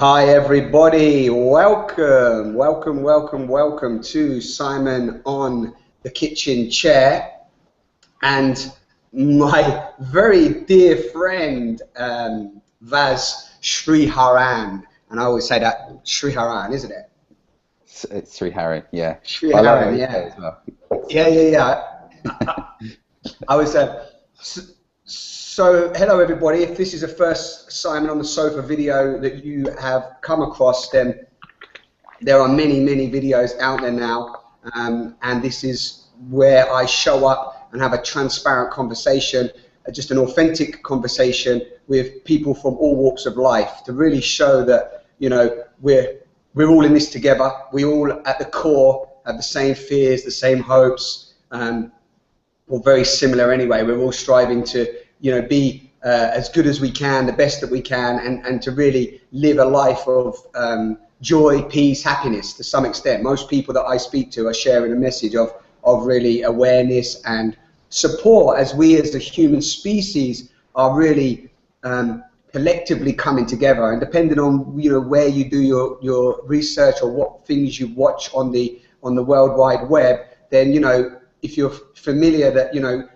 Hi everybody, welcome to Simon on the Kitchen Chair, and my very dear friend Vaz Sriharan, and I always say that Sriharan, isn't it? It's Sriharan, yeah. Sriharan, yeah. Well. Yeah. I was So hello everybody. If this is a first Simon on the Sofa video that you have come across, then there are many videos out there now, and this is where I show up and have a transparent conversation, just an authentic conversation with people from all walks of life, to really show that, you know, we're all in this together. We all at the core have the same fears, the same hopes, or very similar anyway. We're all striving to, you know, be as good as we can, the best that we can, and to really live a life of joy, peace, happiness to some extent. Most people that I speak to are sharing a message of really awareness and support, as we as the human species are really collectively coming together. And depending on, you know, where you do your research or what things you watch on the World Wide Web, then, you know, if you're familiar that, you know,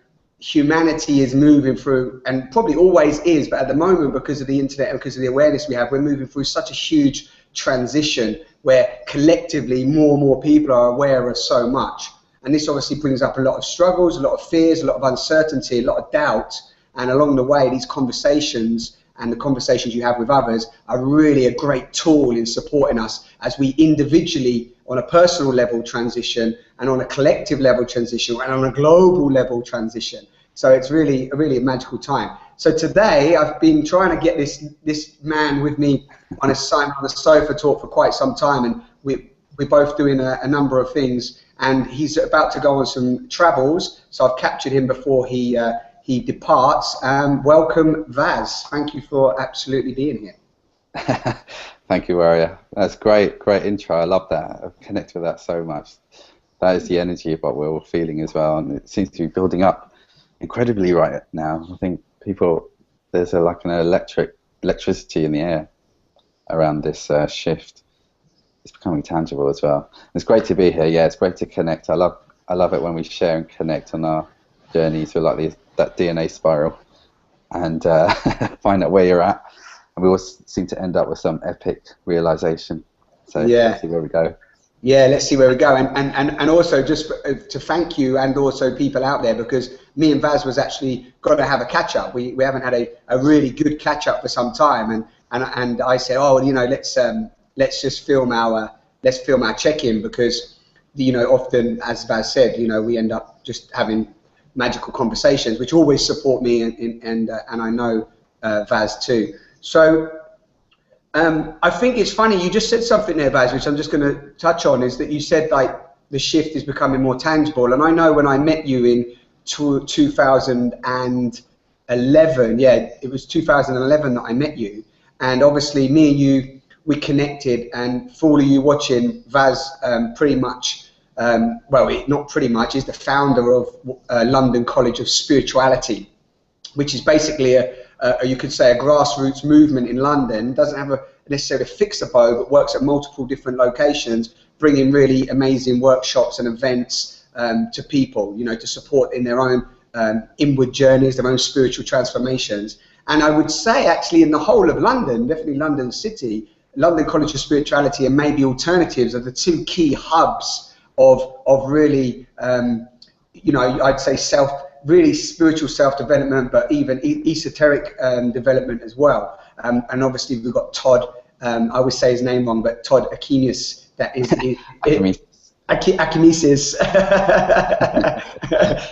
humanity is moving through, and probably always is, but at the moment, because of the internet and because of the awareness we have, we're moving through such a huge transition where collectively more and more people are aware of so much. And this obviously brings up a lot of struggles, a lot of fears, a lot of uncertainty, a lot of doubt. And along the way, these conversations and the conversations you have with others are really a great tool in supporting us as we individually, on a personal level, transition, and on a collective level transition, and on a global level transition. So it's really a magical time. So today I've been trying to get this man with me on a Simon on the Sofa talk for quite some time, and we're both doing a number of things, and he's about to go on some travels, so I've captured him before he departs. Welcome, Vaz. Thank you for absolutely being here. Thank you, Warrior. That's great intro. I love that. I've connected with that so much. That is the energy of what we're all feeling as well, and it seems to be building up incredibly right now. I think there's like an electricity in the air around this shift. It's becoming tangible as well. It's great to be here. Yeah, it's great to connect. I love it when we share and connect on our journeys with like that DNA spiral, and find out where you're at. And we all seem to end up with some epic realization. So yeah, let's see where we go. Yeah, let's see where we go. And also just to thank you, and also people out there, because me and Vaz was actually going to have a catch up. We haven't had a really good catch up for some time, and I said, oh, you know, let's just film our check-in, because, you know, often, as Vaz said, you know, we end up just having magical conversations, which always support me, and I know Vaz too. So I think it's funny, you just said something there, Vaz, which I'm just going to touch on, is that you said like the shift is becoming more tangible. And I know when I met you in 2011, yeah, it was 2011 that I met you, and obviously me and you, we connected, and for all of you watching, Vaz pretty much, well, not pretty much, is the founder of London College of Spirituality, which is basically you could say a grassroots movement in London. Doesn't have necessarily a fixed abode, but works at multiple different locations, bringing really amazing workshops and events to people, you know, to support in their own inward journeys, their own spiritual transformations. And I would say actually in the whole of London, definitely London City, London College of Spirituality and maybe Alternatives are the two key hubs of really, you know, I'd say really spiritual self-development, but even esoteric development as well. And obviously we've got Todd, I always say his name wrong, but Todd Akemius, that is Akemisis.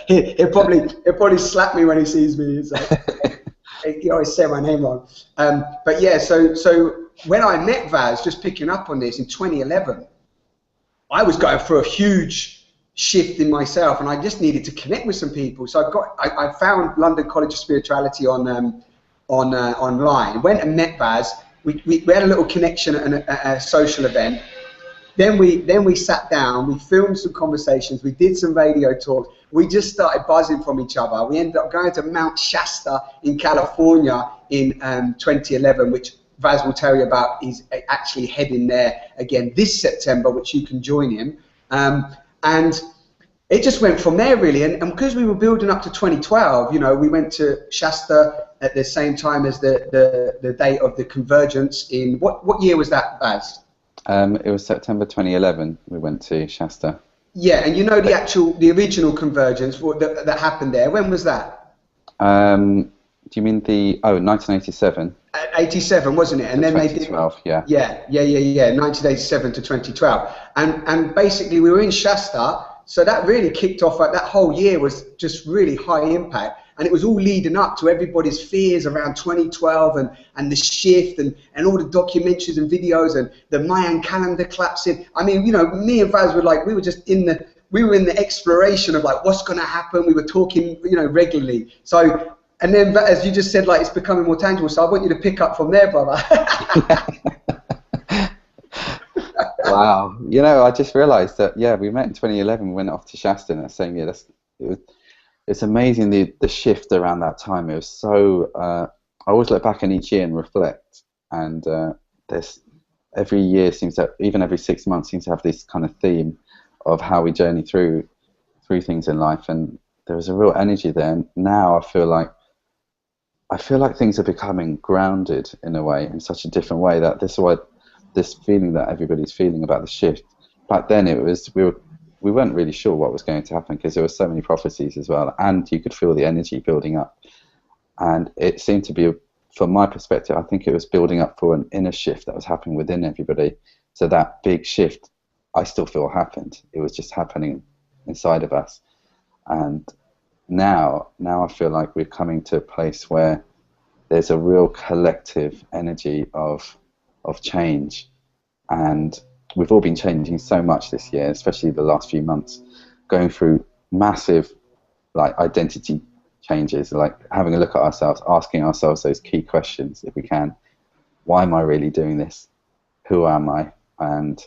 he'll probably slap me when he sees me. He's like, he always say my name wrong. But yeah, so when I met Vaz, just picking up on this in 2011, I was going through a huge shift in myself, and I just needed to connect with some people. So I found London College of Spirituality online, went and met Vaz. We had a little connection at a social event. Then we sat down, we filmed some conversations, we did some radio talks, we just started buzzing from each other. We ended up going to Mount Shasta in California in 2011, which Vaz will tell you about, he's actually heading there again this September, which you can join him. And it just went from there, really. And because we were building up to 2012, you know, we went to Shasta at the same time as the date of the convergence in, what year was that, Vaz? It was September 2011 we went to Shasta. Yeah, and you know the original convergence that happened there, when was that? Do you mean 1987? 87, wasn't it? And then 2012, they did, yeah, 1987 to 2012. And basically we were in Shasta, so that really kicked off, like, that whole year was just really high impact. And it was all leading up to everybody's fears around 2012 and the shift and all the documentaries and videos and the Mayan calendar collapsing. I mean, you know, me and Vaz were like, we were in the exploration of like what's going to happen. We were talking, you know, regularly. So, and then as you just said, like, it's becoming more tangible. So I want you to pick up from there, brother. Wow. You know, I just realized that, yeah, we met in 2011, we went off to Shasta that same year. It's amazing the shift around that time. It was so, I always look back on each year and reflect, and there's every year seems to, even every 6 months seems to have this kind of theme of how we journey through things in life, and there was a real energy there. And now I feel like things are becoming grounded in a way, in such a different way, that this feeling that everybody's feeling about the shift. Back then it was, we weren't really sure what was going to happen because there were so many prophecies as well, and you could feel the energy building up. And it seemed to be, from my perspective, I think it was building up for an inner shift that was happening within everybody. So that big shift, I still feel happened. It was just happening inside of us. And now I feel like we're coming to a place where there's a real collective energy of change. And we've all been changing so much this year, especially the last few months, going through massive, like, identity changes, like having a look at ourselves, asking ourselves those key questions, if we can. Why am I really doing this? Who am I? And,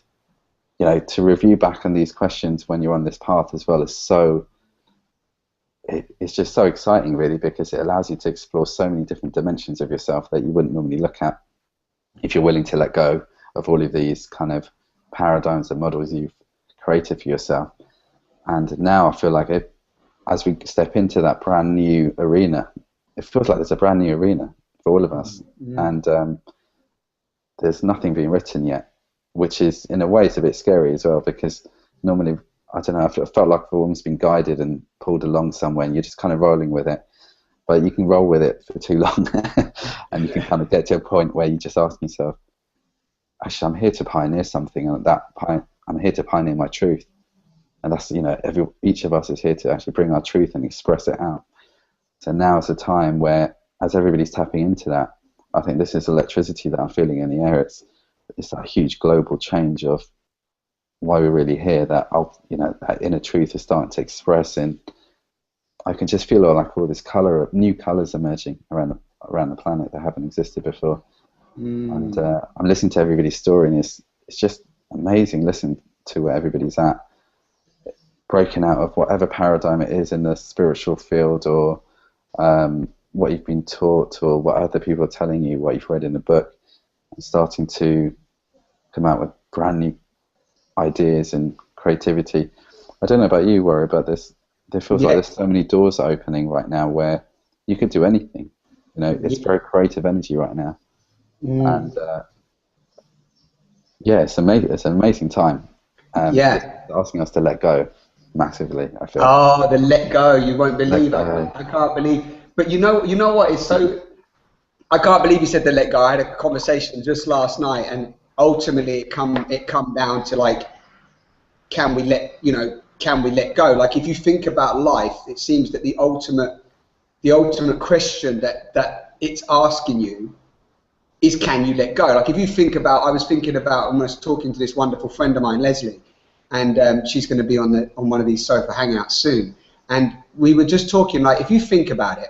you know, to review back on these questions when you're on this path as well is it's just so exciting, really, because it allows you to explore so many different dimensions of yourself that you wouldn't normally look at if you're willing to let go of all of these kind of paradigms and models you've created for yourself. And now I feel like as we step into that brand new arena, it feels like there's a brand new arena for all of us. And there's nothing being written yet, which is, in a way, it's a bit scary as well, because normally, I don't know, I felt like I've almost been guided and pulled along somewhere, and you're just kind of rolling with it. But you can roll with it for too long, and you can kind of get to a point where you just ask yourself, actually, I'm here to pioneer something, and I'm here to pioneer my truth. And that's, you know, each of us is here to actually bring our truth and express it out. So now is the time where, as everybody's tapping into that, I think this is electricity that I'm feeling in the air. It's that huge global change of why we're really here, that, you know, that inner truth is starting to express, and I can just feel like all this new colours emerging around the planet that haven't existed before. And I'm listening to everybody's story, and it's just amazing listening to where everybody's at, breaking out of whatever paradigm it is in the spiritual field, or what you've been taught, or what other people are telling you, what you've read in the book, and starting to come out with brand new ideas and creativity. I don't know about you, Warrior, but there feels like there's so many doors opening right now where you could do anything. You know, it's very creative energy right now. And it's amazing. It's an amazing time. It's asking us to let go massively, I feel. Oh, the let go! You won't believe it. I can't believe. But you know what? It's so. I can't believe you said the let go. I had a conversation just last night, and ultimately it come down to, like, can we let go? Like, if you think about life, it seems that the ultimate question that it's asking you is, can you let go? Like, if you think about, I was thinking about, almost talking to this wonderful friend of mine, Leslie, and she's going to be on one of these sofa hangouts soon, and we were just talking, like, if you think about it,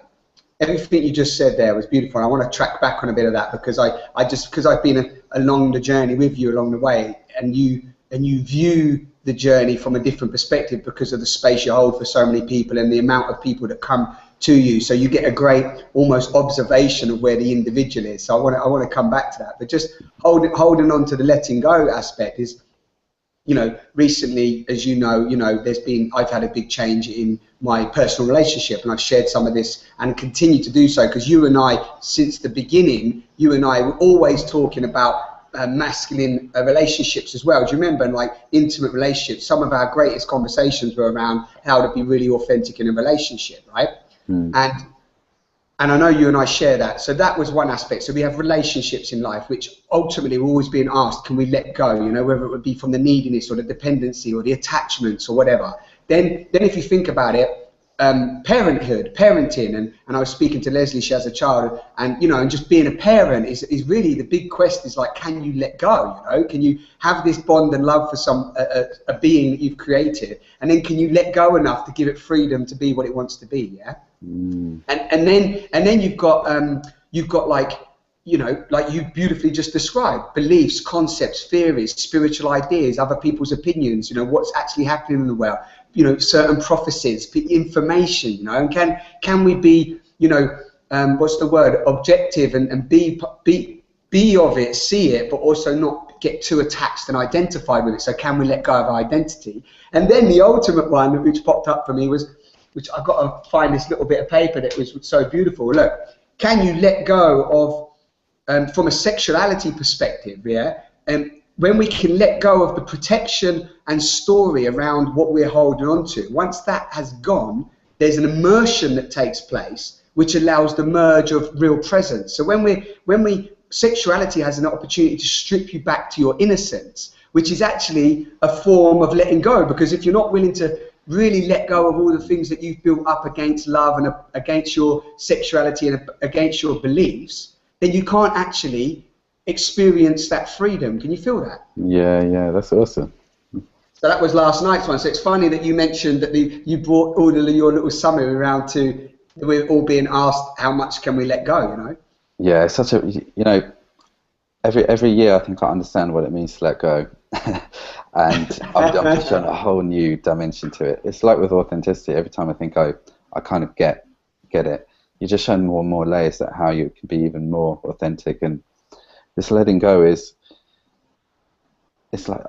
everything you just said there was beautiful. I want to track back on a bit of that, because because I've been along the journey with you along the way, and you view the journey from a different perspective because of the space you hold for so many people and the amount of people that come to you, so you get a great almost observation of where the individual is. So I want to come back to that, but just holding on to the letting go aspect is, you know, recently, as you know, I've had a big change in my personal relationship, and I've shared some of this and continue to do so, because you and I, since the beginning, you and I were always talking about masculine relationships as well. Do you remember? And like intimate relationships, some of our greatest conversations were around how to be really authentic in a relationship, right? And I know you and I share that. So that was one aspect. So we have relationships in life, which ultimately we're always being asked, can we let go? You know, whether it would be from the neediness or the dependency or the attachments or whatever. Then if you think about it, parenthood, parenting, and I was speaking to Leslie, she has a child, and you know, and just being a parent is really the big quest. Is like, can you let go? You know, can you have this bond and love for a being that you've created, and then can you let go enough to give it freedom to be what it wants to be? Yeah. And then you've got like, you know, like you beautifully just described, beliefs, concepts, theories, spiritual ideas, other people's opinions, you know, what's actually happening in the world, you know, certain prophecies, information, you know, and can we be, you know, what's the word, objective, and be of it, see it, but also not get too attached and identified with it. So can we let go of our identity? And then the ultimate one, which popped up for me, was, which I've got to find this little bit of paper that was so beautiful. Look, can you let go of, from a sexuality perspective, yeah? And when we can let go of the protection and story around what we're holding on to, once that has gone, there's an immersion that takes place, which allows the merge of real presence. So when sexuality has an opportunity to strip you back to your innocence, which is actually a form of letting go, because if you're not willing to really let go of all the things that you've built up against love and against your sexuality and against your beliefs, then you can't actually experience that freedom. Can you feel that? Yeah, that's awesome. So that was last night's one. So it's funny that you mentioned that you brought all of your little summary around to, we're all being asked, how much can we let go, you know? Yeah, it's such a, you know, every year I think I understand what it means to let go. And I'm just showing a whole new dimension to it. It's like with authenticity, every time I think I kind of get it, you're just showing more and more layers that how you can be even more authentic. And this letting go is, it's like,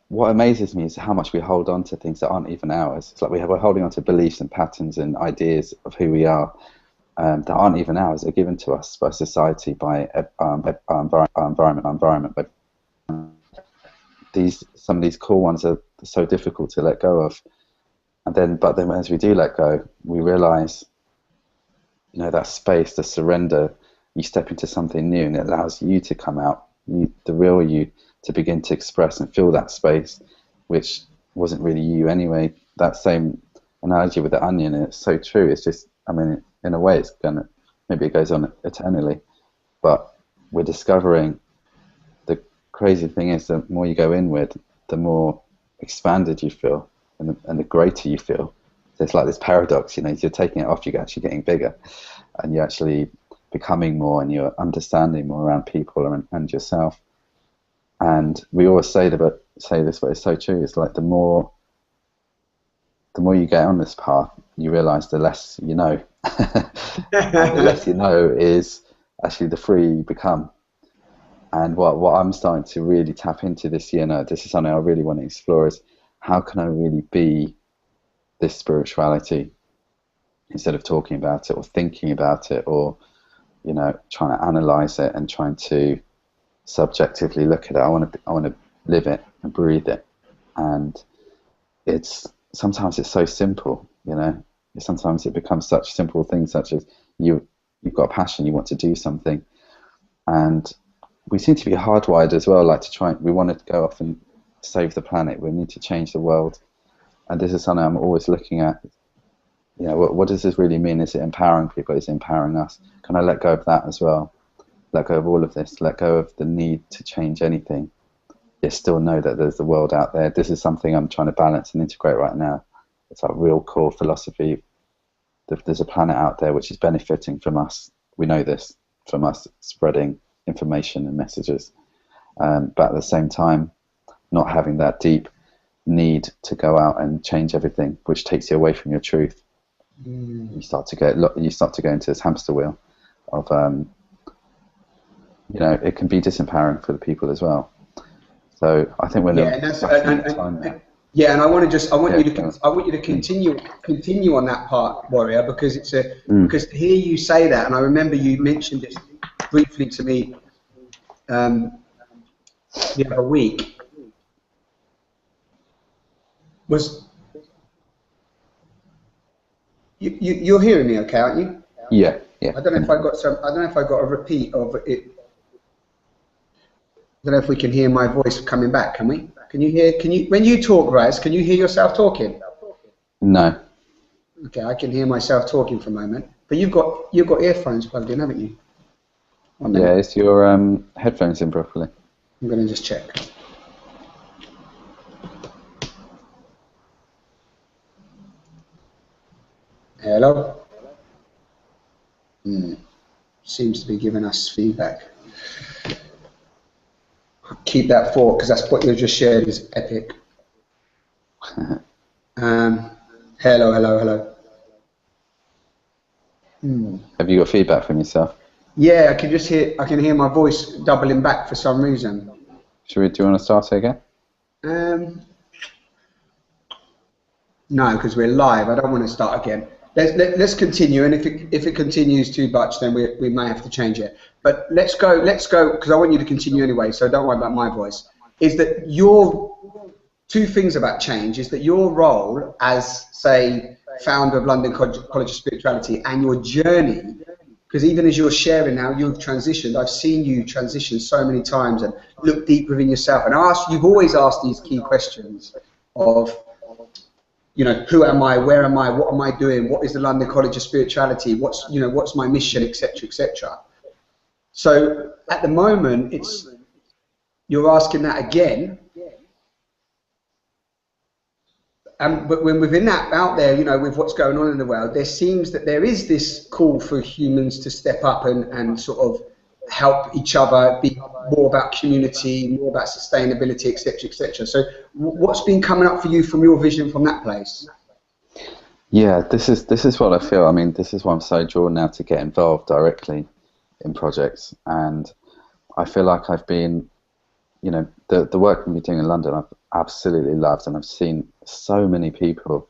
what amazes me is how much we hold on to things that aren't even ours. It's like we're holding on to beliefs and patterns and ideas of who we are that aren't even ours. They're given to us by society, by environment. But some of these cool ones are so difficult to let go of. But then as we do let go, we realize, you know, that space, the surrender, you step into something new, and it allows you to come out, the real you, to begin to express and fill that space, which wasn't really you anyway. That same analogy with the onion, it's so true. It's just, I mean, in a way, maybe it goes on eternally, but we're discovering, the crazy thing is, the more you go inward, the more expanded you feel, and the greater you feel. So it's like this paradox, you know, you're taking it off, you're actually getting bigger, and you're actually becoming more, and you're understanding more around people and yourself. And we always say this, but it's so true. It's like the more you get on this path, you realize the less you know. And the less you know is actually the freer you become. And what I'm starting to really tap into this year, now, this is something I really want to explore, is how can I really be this spirituality, instead of talking about it or thinking about it, or, you know, trying to analyze it and trying to subjectively look at it. I want to live it and breathe it. And sometimes it's so simple, you know. Sometimes it becomes such simple things, such as you've got a passion, you want to do something, and we seem to be hardwired as well, like we want to go off and save the planet, we need to change the world. And this is something I'm always looking at, you know, what does this really mean? Is it empowering people? Is it empowering us? Can I let go of that as well? Let go of all of this, let go of the need to change anything, yet still know that there's the world out there. This is something I'm trying to balance and integrate right now. It's our real core philosophy. There's a planet out there which is benefiting from us. We know this, from us spreading information and messages. But at the same time, not having that deep need to go out and change everything, which takes you away from your truth. You start to go into this hamster wheel of it can be disempowering for the people as well. So I think we're in a fascinating time now. Yeah, and I want you to continue on that part, Warrior, because because to hear you say that, and I remember you mentioned this briefly to me the other week. Was you're hearing me, okay, aren't you? Yeah. I don't know if I got a repeat of it. I don't know if we can hear my voice coming back. Can we? Can you when you talk, Vaz, can you hear yourself talking? No. Okay, I can hear myself talking for a moment. But you've got earphones plugged in, haven't you? Yeah, is your headphones in properly? I'm going to just check. Hello? Seems to be giving us feedback. Keep that thought, because that's what you just shared is epic. Hello. Have you got feedback from yourself? Yeah, I can hear my voice doubling back for some reason. Do you want to start it again? No, because we're live. I don't want to start again. Let's continue, and if it continues too much, then we may have to change it. But let's go, because I want you to continue anyway, so don't worry about my voice. Is that your two things about change, is that your role as, say, founder of London College of Spirituality, and your journey, because even as you're sharing now, you've transitioned. I've seen you transition so many times and look deep within yourself, and you've always asked these key questions of, who am I? Where am I? What am I doing? What is the London College of Spirituality? What's my mission, etc., etc. So at the moment, you're asking that again. But when within that out there, with what's going on in the world, there seems that there is this call for humans to step up and sort of help each other, be more about community, more about sustainability, etc., etc. So what's been coming up for you from your vision from that place? Yeah, this is what I feel. I mean, this is why I'm so drawn now to get involved directly in projects. And I feel like I've been, the work we've been doing in London, I've absolutely loved, and I've seen so many people,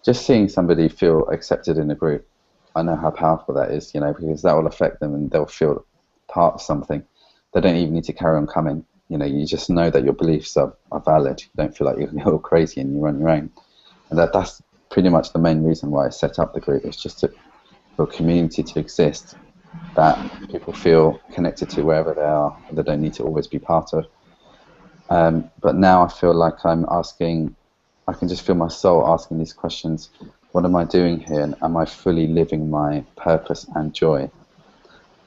just seeing somebody feel accepted in a group. I know how powerful that is, because that will affect them and they'll feel part of something. They don't even need to carry on coming. You just know that your beliefs are valid. You don't feel like you're all crazy and you're on your own. And that's pretty much the main reason why I set up the group. It's just for a community to exist that people feel connected to wherever they are, and they don't need to always be part of. But now I feel like I can just feel my soul asking these questions. What am I doing here? And am I fully living my purpose and joy?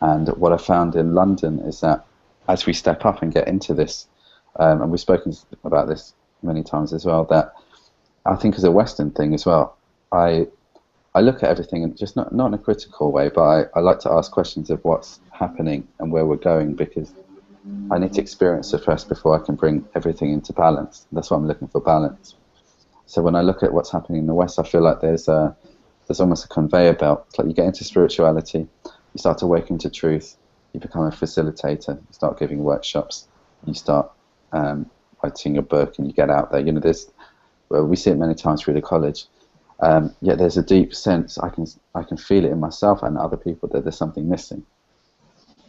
And what I found in London is that as we step up and get into this, and we've spoken about this many times as well, that I think as a Western thing as well, I look at everything, and just not in a critical way, but I like to ask questions of what's happening and where we're going, because I need to experience it first before I can bring everything into balance. That's why I'm looking for balance. So when I look at what's happening in the West, I feel like there's almost a conveyor belt. It's like you get into spirituality, you start to awaken to truth, you become a facilitator, you start giving workshops, you start writing a book, and you get out there. We see it many times through the college. Yet there's a deep sense, I can feel it in myself and other people, that there's something missing.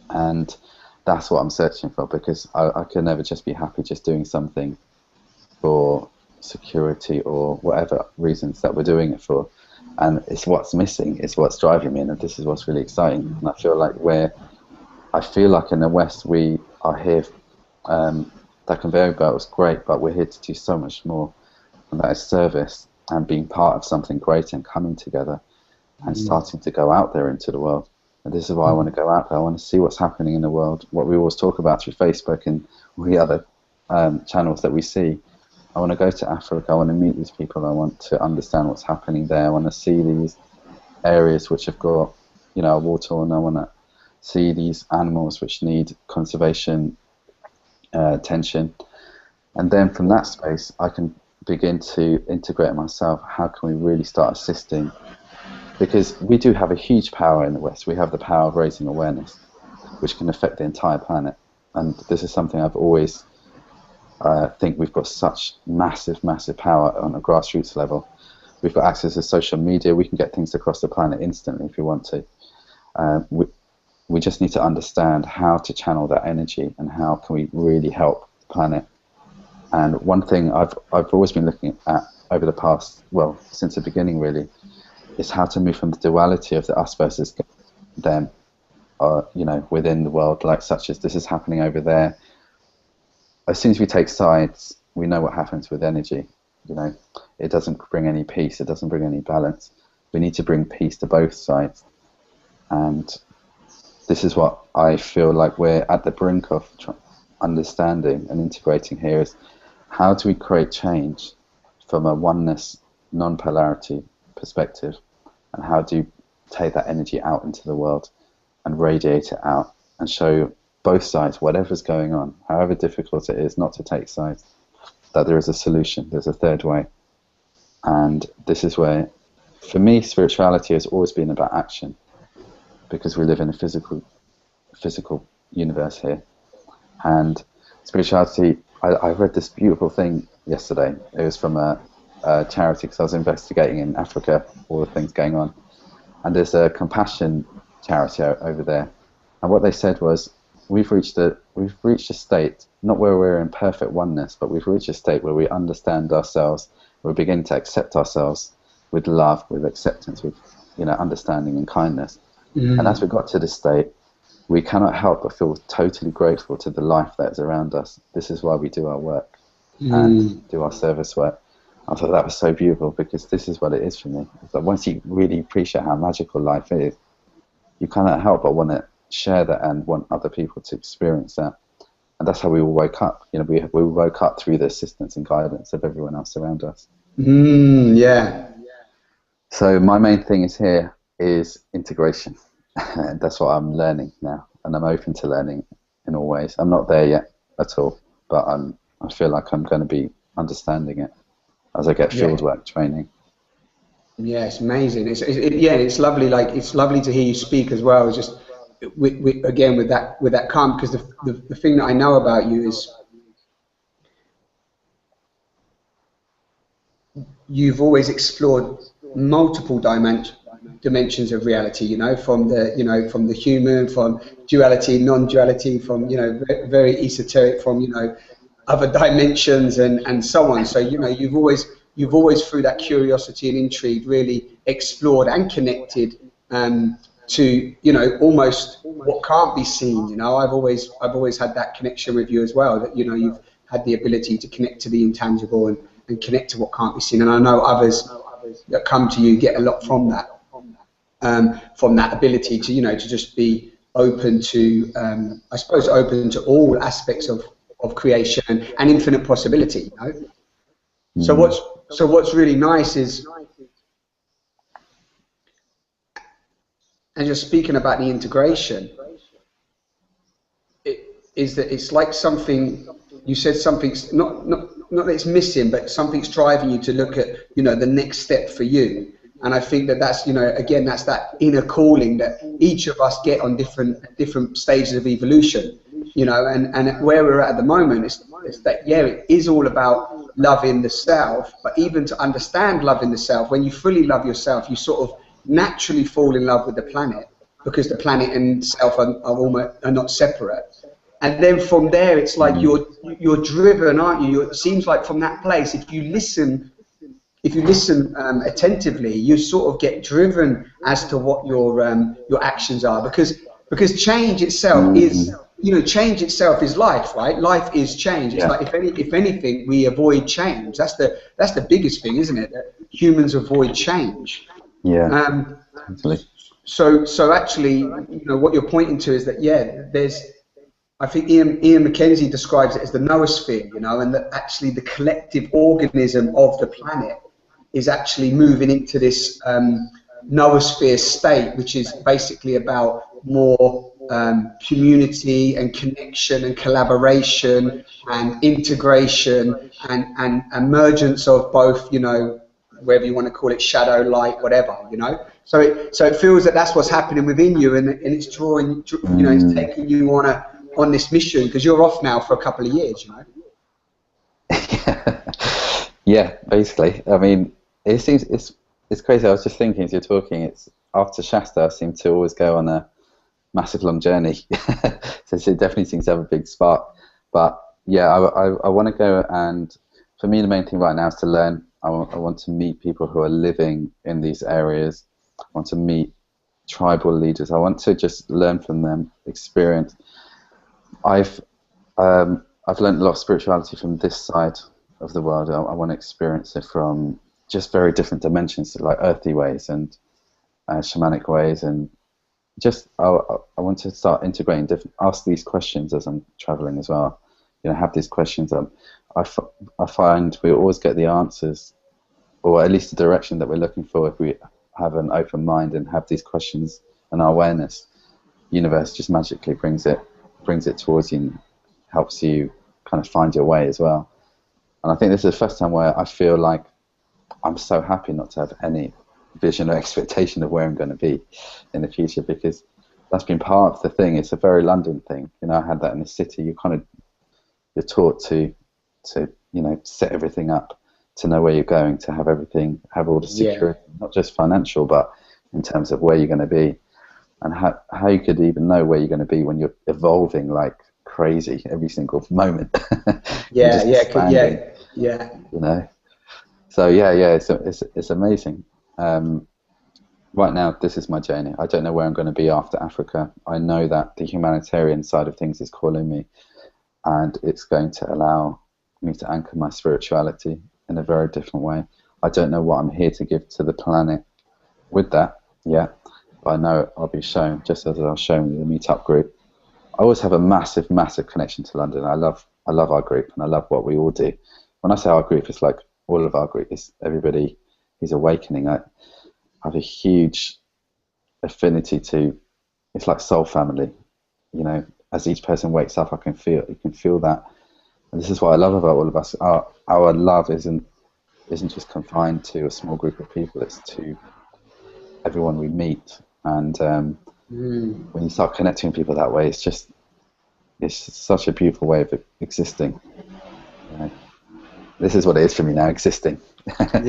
And that's what I'm searching for, because I can never just be happy just doing something for security or whatever reasons that we're doing it for. And it's what's missing, it's what's driving me, and this is what's really exciting. And I feel like in the West we are here, that conveyor belt was great, but we're here to do so much more, and that is service and being part of something great and coming together and starting to go out there into the world. And this is why I want to go out there. I want to see what's happening in the world, what we always talk about through Facebook and all the other channels that we see. I want to go to Africa. I want to meet these people. I want to understand what's happening there. I want to see these areas which have got, a war torn. I want to see these animals which need conservation attention. And then from that space, I can begin to integrate myself. How can we really start assisting because we do have a huge power in the West. We have the power of raising awareness, which can affect the entire planet. And this is something I've always think we've got such massive power on a grassroots level. We've got access to social media. We can get things across the planet instantly if we want to. We just need to understand how to channel that energy and how can we really help the planet. And one thing I've always been looking at over the past, well, since the beginning really, is how to move from the duality of the us versus them, you know, within the world, like such as this is happening over there. As soon as we take sides, we know what happens with energy. You know, it doesn't bring any peace. It doesn't bring any balance. We need to bring peace to both sides. And this is what I feel like we're at the brink of understanding and integrating here, is how do we create change from a oneness, non-polarity perspective, and how do you take that energy out into the world and radiate it out and show both sides, whatever's going on, however difficult it is not to take sides, that there is a solution, there's a third way. And this is where, for me, spirituality has always been about action, because we live in a physical universe here. And spirituality, I read this beautiful thing yesterday. It was from a charity, because I was investigating in Africa all the things going on. And there's a compassion charity over there. And what they said was, we've reached a state, not where we're in perfect oneness, but we've reached a state where we understand ourselves, we begin to accept ourselves with love, with acceptance, with, you know, understanding and kindness. And as we got to this state, we cannot help but feel totally grateful to the life that is around us. This is why we do our work and do our service work. I thought that was so beautiful, because this is what it is for me. It's like once you really appreciate how magical life is, you cannot help but want to share that and want other people to experience that. And that's how we all woke up. You know, we woke up through the assistance and guidance of everyone else around us. Yeah. So my main thing is integration. That's what I'm learning now, and I'm open to learning in all ways. I'm not there yet at all, but I feel like I'm going to be understanding it as I get fieldwork training. Yeah, it's amazing. It's lovely. Like, it's lovely to hear you speak as well. It's just again with that calm, because the thing that I know about you is you've always explored multiple dimensions of reality. You know, from the human, from duality, non-duality, from very esoteric, from other dimensions and so on. So you've always through that curiosity and intrigue really explored and connected to almost what can't be seen. I've always had that connection with you as well, that you've had the ability to connect to the intangible and connect to what can't be seen. And I know others that come to you get a lot from that ability to to just be open to I suppose open to all aspects of creation and infinite possibility. So what's really nice is, and you're speaking about the integration, is that it's like something, you said something's not that it's missing, but something's driving you to look at the next step for you. And I think that's again, that's that inner calling that each of us get on different stages of evolution. And where we're at the moment is that it is all about loving the self, but even to understand loving the self, when you fully love yourself, you sort of naturally fall in love with the planet, because the planet and self are not separate. And then from there, it's like you're driven, aren't you? It seems like from that place, if you listen attentively, you sort of get driven as to what your actions are, because change itself is change itself is life, right? Life is change. It's like if anything, we avoid change. That's the biggest thing, isn't it? That humans avoid change. Yeah. Totally. So actually, what you're pointing to is that there's, I think Ian McKenzie describes it as the noosphere, and that actually the collective organism of the planet is actually moving into this noosphere state, which is basically about more community and connection and collaboration and integration and emergence of both, whatever you want to call it, shadow, light, whatever, So it feels that that's what's happening within you, and it's drawing, you know, it's taking you on this mission, because you're off now for a couple of years, you know. Yeah, basically. I mean, it seems it's crazy. I was just thinking as you're talking. It's after Shasta, I seem to always go on a massive long journey. So it definitely seems to have a big spark. But yeah, I want to go, and for me the main thing right now is to learn. I want to meet people who are living in these areas. I want to meet tribal leaders. I want to just learn from them, experience. I've learned a lot of spirituality from this side of the world. I want to experience it from just very different dimensions, like earthly ways and shamanic ways, and just I want to start integrating ask these questions as I'm traveling as well. You know, have these questions. I find we always get the answers, or at least the direction that we're looking for, if we have an open mind and have these questions and our awareness. The universe just magically brings it towards you and helps you kind of find your way as well. And I think this is the first time where I feel like I'm so happy not to have any vision or expectation of where I'm going to be in the future, because that's been part of the thing. It's a very London thing. You know, I had that in the city. You're taught to you know, set everything up, to know where you're going, to have everything, have all the security, not just financial, but in terms of where you're going to be, and how you could even know where you're going to be when you're evolving like crazy every single moment. Yeah. You know. So yeah, it's amazing. Right now, this is my journey. I don't know where I'm going to be after Africa. I know that the humanitarian side of things is calling me, and it's going to allow me to anchor my spirituality in a very different way. I don't know what I'm here to give to the planet with that yet, but I know I'll be shown, just as I was shown with the meetup group. I always have a massive connection to London. I love our group, and I love what we all do. When I say our group, it's like all of our group. It's everybody who's awakening. I have a huge affinity to. It's like soul family. You know, as each person wakes up, you can feel that. And this is what I love about all of us. Our love isn't just confined to a small group of people. It's to everyone we meet. And when you start connecting with people that way, it's such a beautiful way of existing. You know? This is what it is for me now, existing. But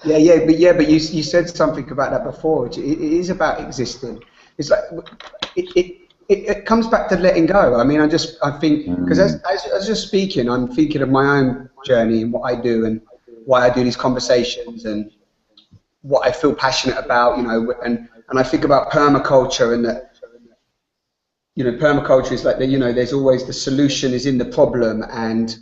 you said something about that before. It is about existing. It's like it comes back to letting go. I mean, I think, because as you're speaking, I'm thinking of my own journey and what I do and why I do these conversations and what I feel passionate about, you know, and I think about permaculture, and that, you know, permaculture is like you know, there's always the solution is in the problem, and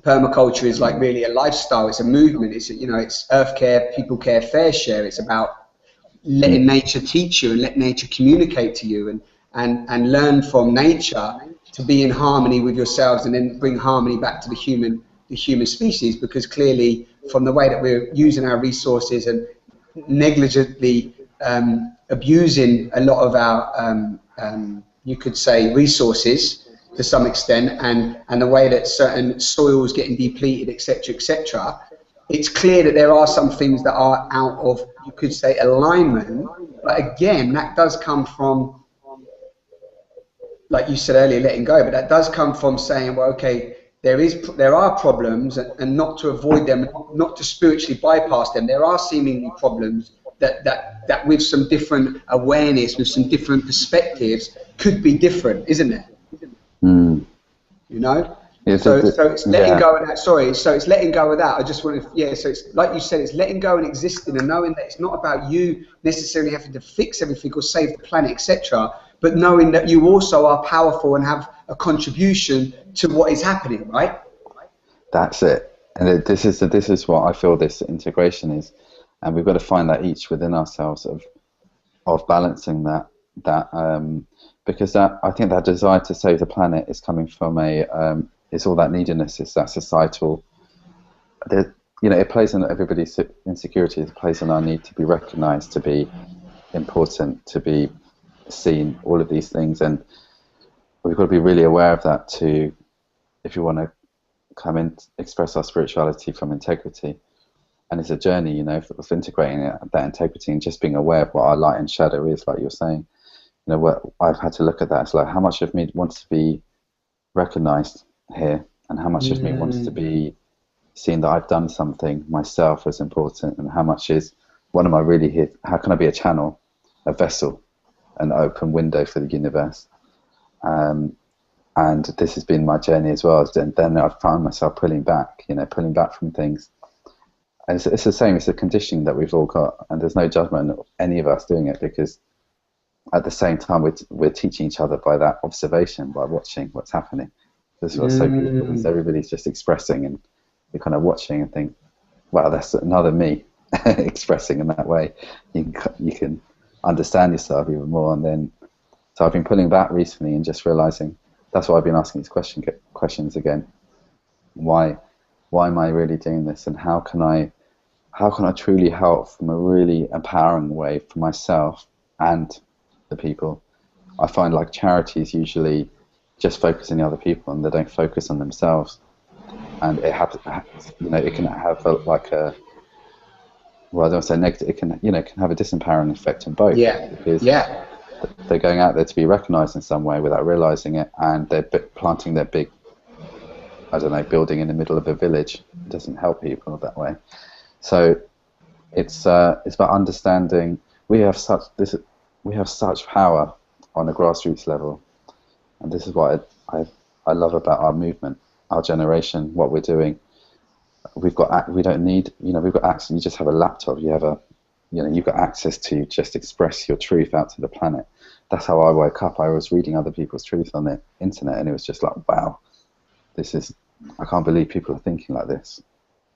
permaculture is like really a lifestyle. It's a movement. It's, you know, it's earth care, people care, fair share. It's about letting nature teach you and let nature communicate to you, and learn from nature to be in harmony with yourselves, and then bring harmony back to the human species, because clearly from the way that we're using our resources and negligently abusing a lot of our you could say resources to some extent, and the way that certain soils getting depleted, etc., it's clear that there are some things that are out of, you could say, alignment. But again, that does come from, like you said earlier, letting go. But that does come from saying, well, okay, there are problems, and not to avoid them, not to spiritually bypass them. There are seemingly problems that with some different awareness, with some different perspectives, could be different, isn't it? You know. Yeah, so it's letting go of that. Sorry, so it's letting go of that. I just want to, so it's like you said, it's letting go and existing, and knowing that it's not about you necessarily having to fix everything or save the planet, etc., but knowing that you also are powerful and have a contribution to what is happening, right? That's it. And this is what I feel this integration is, and we've got to find that each within ourselves of balancing that because I think that desire to save the planet is coming from it's all that neediness, it's that societal, you know, it plays on everybody's insecurities, it plays on our need to be recognized, to be important, to be seen, all of these things, and we've got to be really aware of that if you want to come in, express our spirituality from integrity. and it's a journey, you know, of integrating that integrity and just being aware of what our light and shadow is, like you're saying. You know, what I've had to look at that. It's like, how much of me wants to be recognized here, and how much of me wants to be seen that I've done something myself as important, and how much is, what am I really here? How can I be a channel, a vessel, an open window for the universe? And this has been my journey as well. And then I found myself pulling back, you know, pulling back from things. And it's the same. It's a conditioning that we've all got, and there's no judgment of any of us doing it, because at the same time we're teaching each other by that observation, by watching what's happening. This was so beautiful, because everybody's just expressing, and you're kind of watching and think, wow, that's another me expressing in that way. You can understand yourself even more. And then, so I've been pulling back recently and just realizing, that's why I've been asking these questions again. Why am I really doing this, and how can I truly help from a really empowering way for myself and the people? I find like charities usually just focus on the other people, and they don't focus on themselves, and it you know, it can have like a, well, I don't want to say negative, it can, you know, can have a disempowering effect on both. Yeah. Because they're going out there to be recognized in some way without realizing it, and they're planting their big, I don't know, building in the middle of a village. It doesn't help people that way. So it's about understanding we have such power on a grassroots level, and this is what I love about our movement, our generation, what we're doing. We don't need, you know, we've got access. You just have a laptop. You've got access to just express your truth out to the planet. That's how I woke up. I was reading other people's truth on the internet, and it was just like, wow, I can't believe people are thinking like this,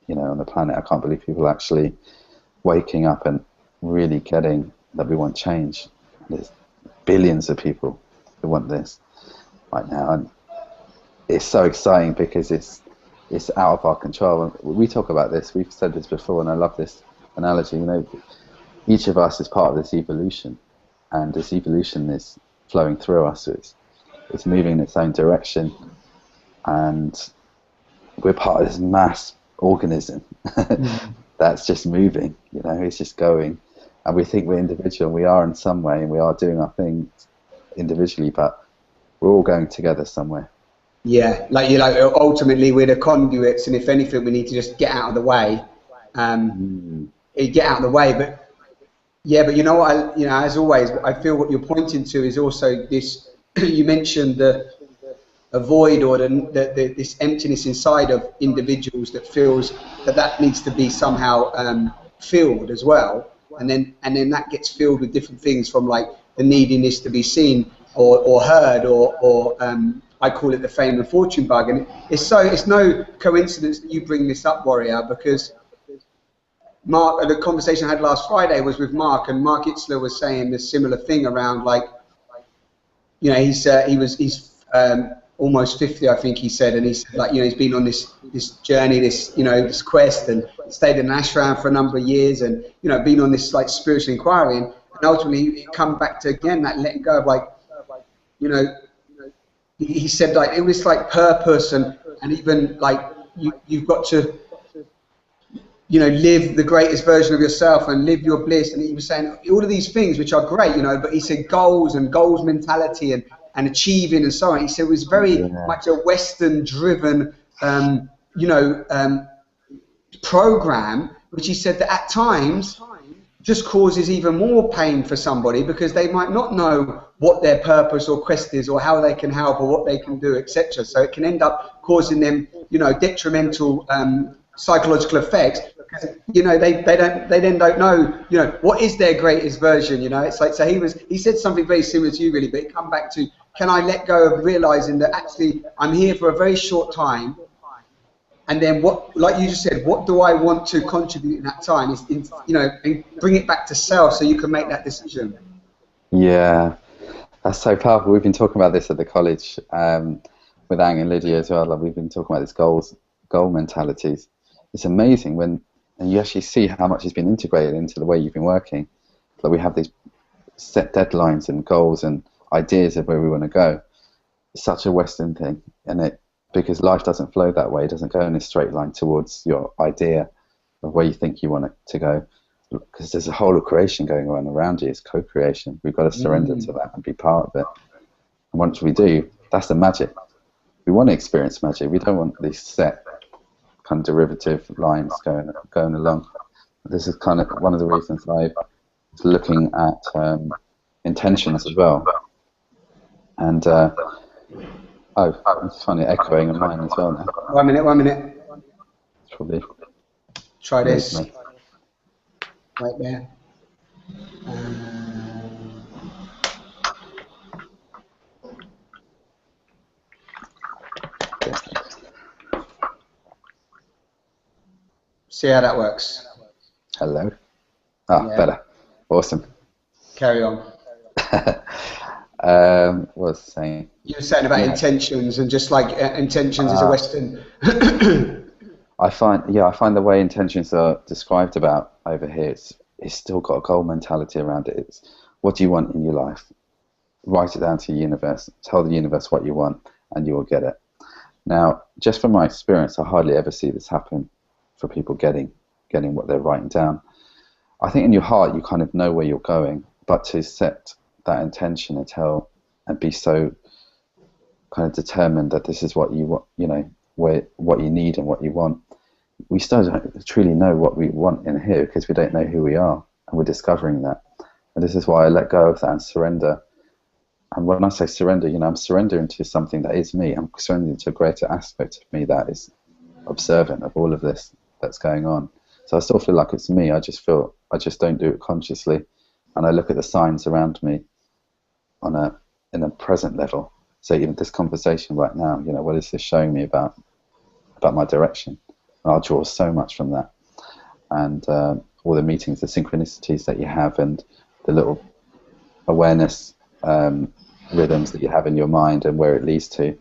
you know, on the planet. I can't believe people are actually waking up and really getting that we want change. There's billions of people who want this right now, and it's so exciting because it's out of our control. And we talk about this. We've said this before, and I love this analogy. You know, each of us is part of this evolution, and this evolution is flowing through us. So it's moving in its own direction, and we're part of this mass organism that's just moving. You know, it's just going, and we think we're individual. We are in some way, and we are doing our things individually, but we're all going together somewhere. Yeah, like ultimately we're the conduits, and if anything, we need to just get out of the way. Get out of the way, but you know what? As always, I feel what you're pointing to is also this. You mentioned the void, or this emptiness inside of individuals that feels that needs to be somehow filled as well, and then that gets filled with different things, from like the neediness to be seen or heard, or I call it the fame and fortune bug. And it's no coincidence that you bring this up, Warrior, because Mark, the conversation I had last Friday was with Mark, and Mark Itzler was saying this similar thing around, like, you know, he's almost 50, I think he said, and he said, like, you know, he's been on this journey, this quest, and stayed in an ashram for a number of years, and, you know, been on this like spiritual inquiry, and ultimately it come back to, again, that letting go of, like, you know, he said, like, it was like purpose, and even like you've got to, you know, live the greatest version of yourself and live your bliss. And he was saying all of these things, which are great, you know, but he said goals mentality and achieving and so on. He said it was very much a Western driven, program, which he said that at times just causes even more pain for somebody, because they might not know what their purpose or quest is, or how they can help, or what they can do, etc. So it can end up causing them, you know, detrimental psychological effects, because, you know, they then don't know, you know, what is their greatest version. You know, it's like, so he said something very similar to you, really, but it come back to, can I let go of realizing that actually I'm here for a very short time, and then what, like you just said, what do I want to contribute in that time? Is, you know, and bring it back to self, so you can make that decision. Yeah, that's so powerful. We've been talking about this at the college with Ang and Lydia as well. Like, we've been talking about this goal mentalities. It's amazing and you actually see how much has been integrated into the way you've been working. Like, we have these set deadlines and goals and ideas of where we want to go. It's such a Western thing, and because life doesn't flow that way. It doesn't go in a straight line towards your idea. of where you think you want it to go, because there's a whole of creation going on around you. It's co-creation. We've got to surrender to that and be part of it. And once we do, that's the magic. We want to experience magic. We don't want these set kind of derivative lines going along. This is kind of one of the reasons I was looking at intentions as well. And oh, it's funny, echoing in mine as well now. 1 minute, 1 minute. It's probably try this. Right there. See how that works. Hello. Oh, yeah. Better. Awesome. Carry on. What was I saying? You were saying about intentions, and just like intentions is a Western. I find the way intentions are described about over here, it's still got a goal mentality around it. It's what do you want in your life? Write it down to the universe. Tell the universe what you want, and you will get it. Now, just from my experience, I hardly ever see this happen for people getting what they're writing down. I think in your heart you kind of know where you're going, but to set that intention and be so kind of determined that this is what you want, you know, what you need and what you want. We still don't truly know what we want in here because we don't know who we are, and we're discovering that. And this is why I let go of that and surrender. And when I say surrender, you know, I'm surrendering to something that is me. I'm surrendering to a greater aspect of me that is observant of all of this that's going on. So I still feel like it's me. I just don't do it consciously, and I look at the signs around me in a present level. So even this conversation right now, you know, what is this showing me about my direction? And I'll draw so much from that, and all the meetings, the synchronicities that you have, and the little awareness rhythms that you have in your mind and where it leads to.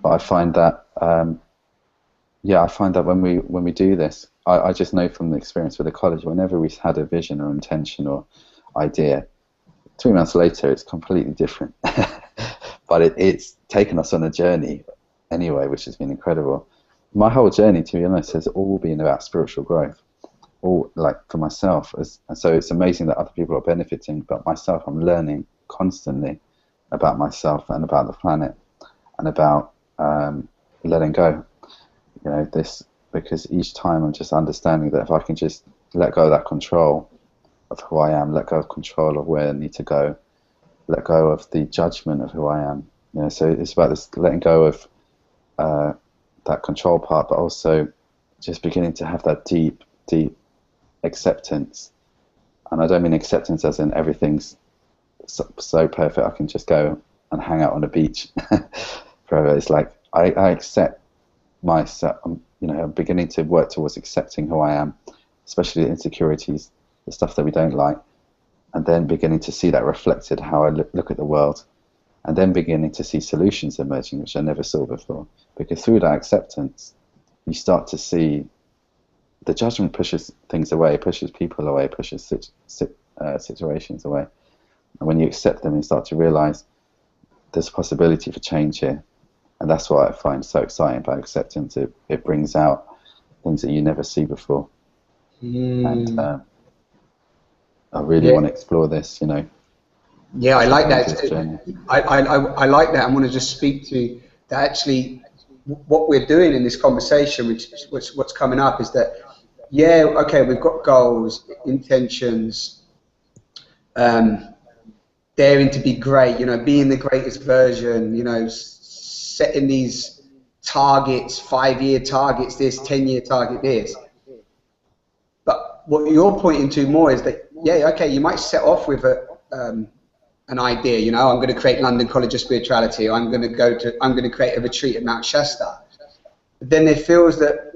But I find that, I find that when we do this, I just know from the experience with the college, whenever we had a vision or intention or idea, 3 months later it's completely different. But it's taken us on a journey anyway, which has been incredible. My whole journey, to be honest, has all been about spiritual growth, all like for myself. And so it's amazing that other people are benefiting, but myself, I'm learning constantly about myself and about the planet and about letting go. You know, this, because each time I'm just understanding that if I can just let go of that control of who I am, let go of control of where I need to go, let go of the judgment of who I am. You know, so it's about this letting go of that control part, but also just beginning to have that deep acceptance. And I don't mean acceptance as in everything's so perfect I can just go and hang out on a beach forever. It's like I accept myself. You know, I'm beginning to work towards accepting who I am, especially the insecurities, the stuff that we don't like, and then beginning to see that reflected how I look at the world, and then beginning to see solutions emerging which I never saw before. Because through that acceptance, you start to see the judgment pushes things away, pushes people away, pushes situations away. And when you accept them, you start to realize there's a possibility for change here. And that's what I find so exciting about acceptance. It brings out things that you never see before. And I really want to explore this, you know. Yeah, I like that. I like that. I want to just speak to that. Actually, what we're doing in this conversation, which what's coming up, is that, yeah, okay, we've got goals, intentions, daring to be great, you know, being the greatest version, you know, setting these targets, 5-year targets, this 10-year target, this. But what you're pointing to more is that, yeah, okay, you might set off with an idea, you know, I'm going to create London College of Spirituality, or I'm going to create a retreat at Mount Shasta. But then it feels that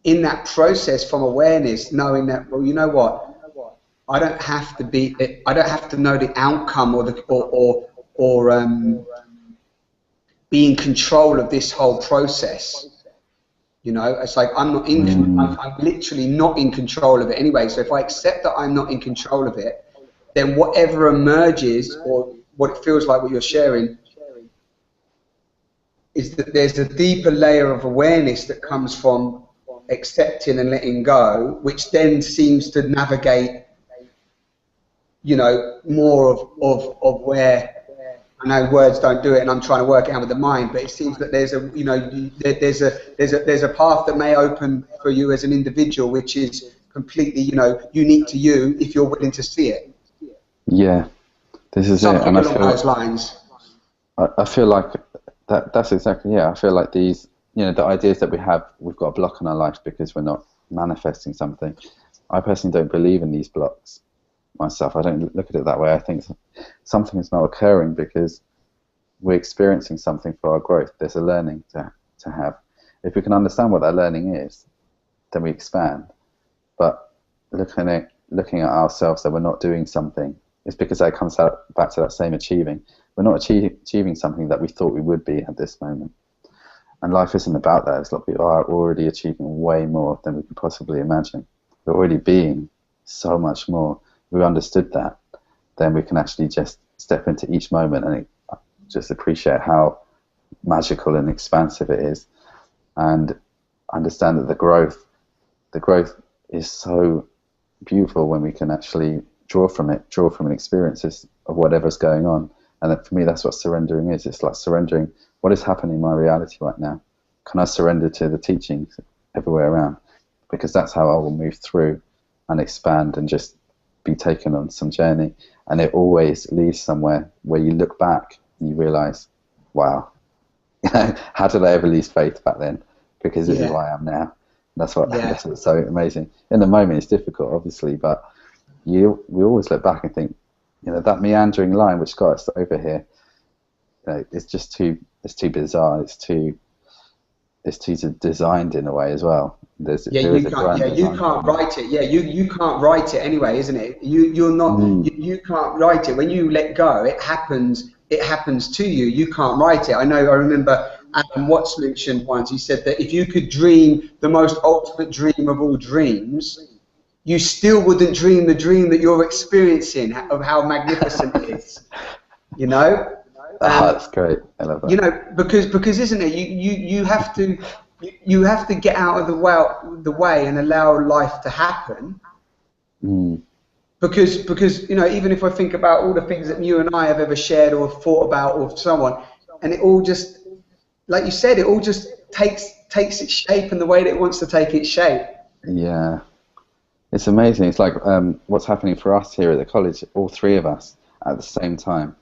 in that process from awareness, knowing that, well, you know what, I don't have to know the outcome or be in control of this whole process. You know, it's like I'm literally not in control of it anyway. So if I accept that I'm not in control of it, then whatever emerges, or what it feels like what you're sharing, is that there's a deeper layer of awareness that comes from accepting and letting go, which then seems to navigate, you know, more of where, I know words don't do it, and I'm trying to work it out with the mind, but it seems that there's a, you know, there's a path that may open for you as an individual, which is completely, you know, unique to you if you're willing to see it. Yeah, this is something it. And along those lines. I feel like that's exactly, yeah. I feel like these, you know, the ideas that we have, we've got a block in our life because we're not manifesting something. I personally don't believe in these blocks myself. I don't look at it that way. I think something is not occurring because we're experiencing something for our growth. There's a learning to have. If we can understand what that learning is, then we expand. But looking at ourselves that we're not doing something, it's because that comes back to that same achieving. We're not achieving something that we thought we would be at this moment. And life isn't about that. It's like we are already achieving way more than we could possibly imagine. We're already being so much more. If we understood that, then we can actually just step into each moment and just appreciate how magical and expansive it is, and understand that the growth is so beautiful when we can actually draw from experiences of whatever's going on. And for me, that's what surrendering is. It's like surrendering what is happening in my reality right now. Can I surrender to the teachings everywhere around? Because that's how I will move through and expand and just be taken on some journey. And it always leads somewhere where you look back and you realize, wow, how did I ever lose faith back then? Because this is who I am now. That's what's so amazing. In the moment, it's difficult, obviously, but we always look back and think, you know, that meandering line which got us over here, you know, it's too bizarre. It's too designed in a way as well. You can't write it. Yeah, you can't write it anyway, isn't it? You're not. You can't write it. When you let go, it happens. It happens to you. You can't write it. I remember Adam Watts mentioned once. He said that if you could dream the most ultimate dream of all dreams, you still wouldn't dream the dream that you're experiencing of how magnificent it is. You know? That's great. I love that. You know, because isn't it? You have to get out of the way and allow life to happen. Because you know, even if I think about all the things that you and I have ever shared or thought about or someone, and it all just, like you said, it all just takes its shape in the way that it wants to take its shape. Yeah. It's amazing. It's like what's happening for us here at the college. All three of us at the same time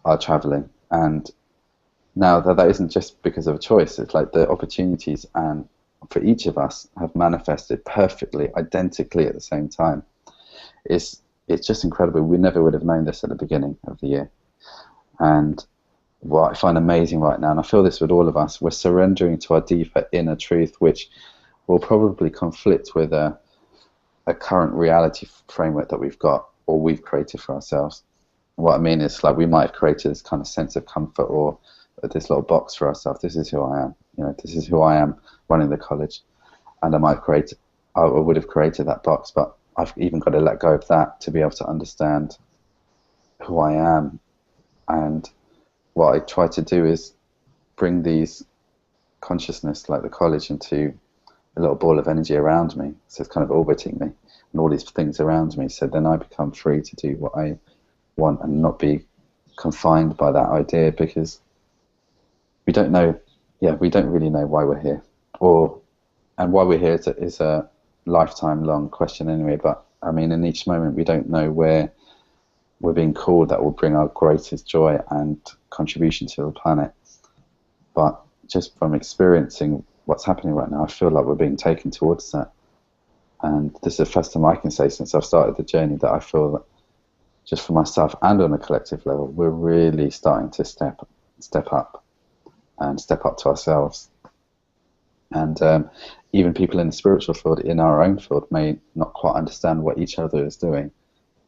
are traveling, and now that isn't just because of a choice. It's like the opportunities and for each of us have manifested perfectly, identically at the same time. It's just incredible. We never would have known this at the beginning of the year. And what I find amazing right now, and I feel this with all of us, we're surrendering to our deeper inner truth, which will probably conflict with a current reality framework that we've got or we've created for ourselves. And what I mean is, like, we might have created this kind of sense of comfort or this little box for ourselves. This is who I am. You know, this is who I am running the college. And I would have created that box, but I've even got to let go of that to be able to understand who I am. And what I try to do is bring these consciousness, like the college, into a little ball of energy around me. So it's kind of orbiting me and all these things around me. So then I become free to do what I want and not be confined by that idea, because we don't really know why we're here, and why we're here is a lifetime long question anyway. But I mean, in each moment we don't know where we're being called that will bring our greatest joy and contribution to the planet. But just from experiencing what's happening right now, I feel like we're being taken towards that. And this is the first time I can say since I've started the journey that I feel that just for myself and on a collective level, we're really starting to step up and step up to ourselves. And even people in the spiritual field, in our own field, may not quite understand what each other is doing.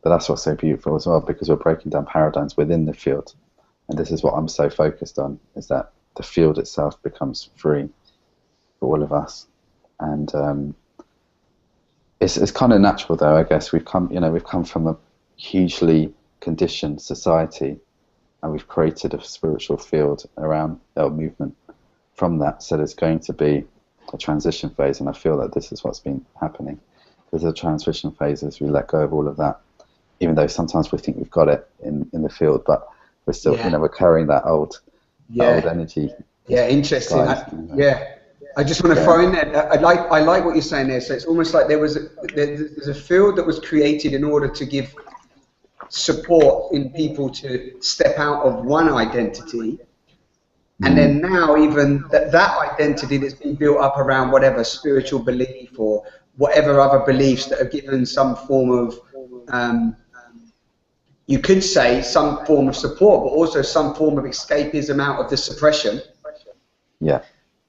But that's what's so beautiful as well, because we're breaking down paradigms within the field. And this is what I'm so focused on, is that the field itself becomes free for all of us. And it's kind of natural, though, I guess. We've come from a hugely conditioned society, and we've created a spiritual field around our movement from that. So there's going to be a transition phase, and I feel that this is what's been happening. There's a transition phase as we let go of all of that, even though sometimes we think we've got it in the field, but we're still, you know, we're carrying that old energy. Yeah, interesting. I just want to throw in there. I like what you're saying there. So it's almost like there's a field that was created in order to give support in people to step out of one identity, and then now even that identity that's been built up around whatever spiritual belief or whatever other beliefs that are given some form of you could say some form of support, but also some form of escapism out of the suppression. Yeah.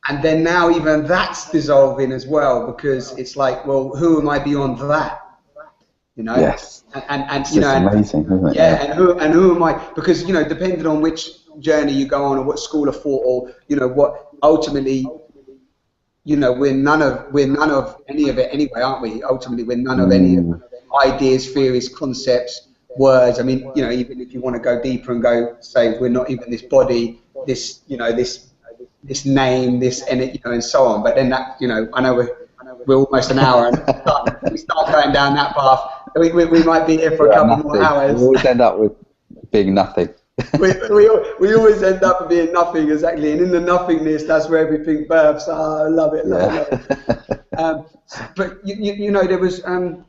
And then now even that's dissolving as well, because it's like, well, who am I beyond that? You know? Yes. And you know, amazing, isn't it? Yeah, and who am I? Because, you know, depending on which journey you go on or what school of thought, or, you know, what ultimately, you know, we're none of any of it anyway, aren't we? Ultimately, we're none of any of ideas, theories, concepts, words. I mean, you know, even if you want to go deeper and go say we're not even this body, this, you know, this name, this, and you know, and so on. But then that, you know, I know we're almost an hour, and we start going down that path. We might be here for a couple more hours. We always end up with being nothing. we always end up being nothing, exactly. And in the nothingness, that's where everything births. Oh, I love it. Love it. But you know, there was I